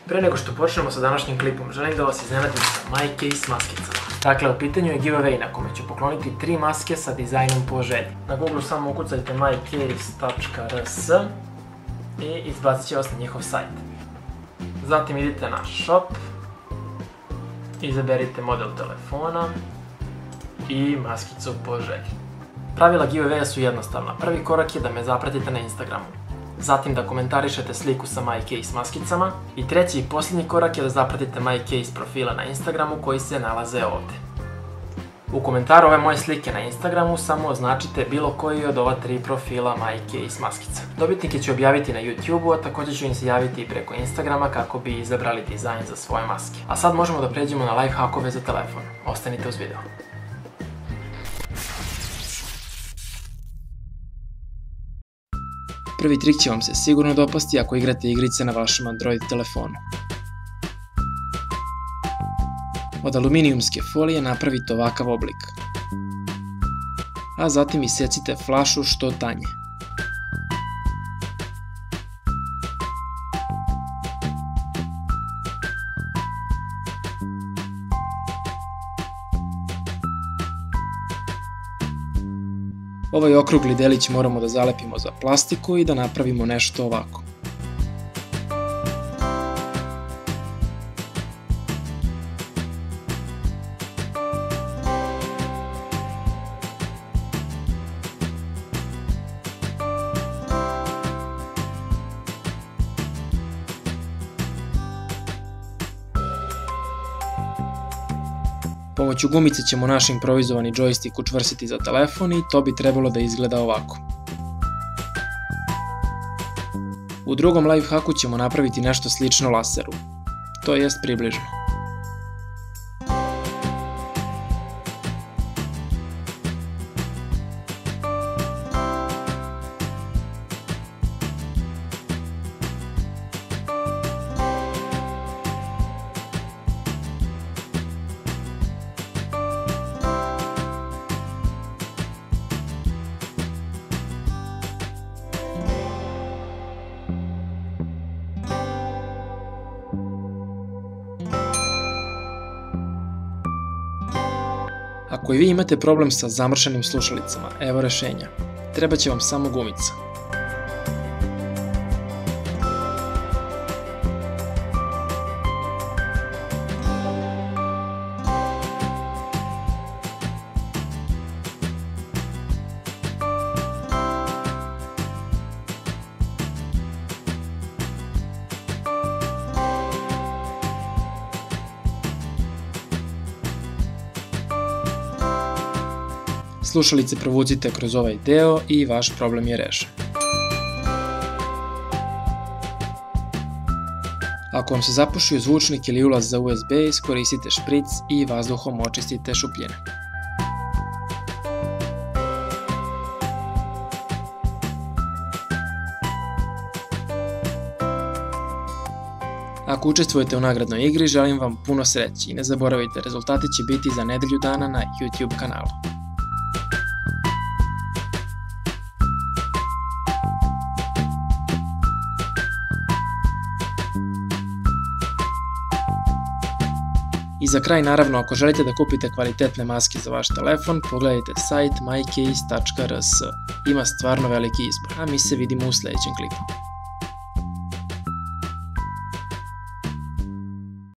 Pre nego što počnemo sa današnjim klipom, želim da vas iznenadim sa MyCase maskicama. Dakle, u pitanju je giveaway na kome ću pokloniti 3 maske sa dizajnom po želji. Na Google samo ukucajte mycase.rs i izbacit će vas na njihov sajt. Zatim idite na shop, izaberite model telefona i maskicu po želji. Pravila giveawaya su jednostavna. Prvi korak je da me zapratite na Instagramu. Zatim da komentarišete sliku sa MyCase maskicama. I treći i posljednji korak je da zapratite MyCase profila na Instagramu koji se nalaze ovdje. U komentaru ove moje slike na Instagramu samo označite bilo koji od ova 3 profila MyCase maskica. Dobitnike ću objaviti na YouTube-u, a također ću im se javiti i preko Instagrama kako bi izabrali dizajn za svoje maske. A sad možemo da pređemo na life hackove za telefon. Ostanite uz video. Prvi trik će vam se sigurno dopasti ako igrate igrice na vašem Android telefonu. Od aluminijumske folije napravite ovakav oblik, a zatim isecite flašu što tanje. Ovaj okrugli delić moramo da zalepimo za plastiku i da napravimo nešto ovako. Pomoću gumice ćemo naš improvizovani džojstik učvrstiti za telefon i to bi trebalo da izgleda ovako. U drugom life hacku ćemo napraviti nešto slično laseru, to jest približno. Ako i vi imate problem sa zamršenim slušalicama, evo rešenja. Treba će vam samo gumica. Slušalice provucite kroz ovaj deo i vaš problem je rešen. Ako vam se zapušio zvučnik ili ulaz za USB, iskoristite špric i vazduhom očistite šupljine. Ako učestvujete u nagradnoj igri, želim vam puno sreće i ne zaboravite, rezultati će biti za nedelju dana na YouTube kanalu. I za kraj, naravno, ako želite da kupite kvalitetne maske za vaš telefon, pogledajte sajt mycase.rs. Ima stvarno veliki izbor, a mi se vidimo u sljedećem klipu.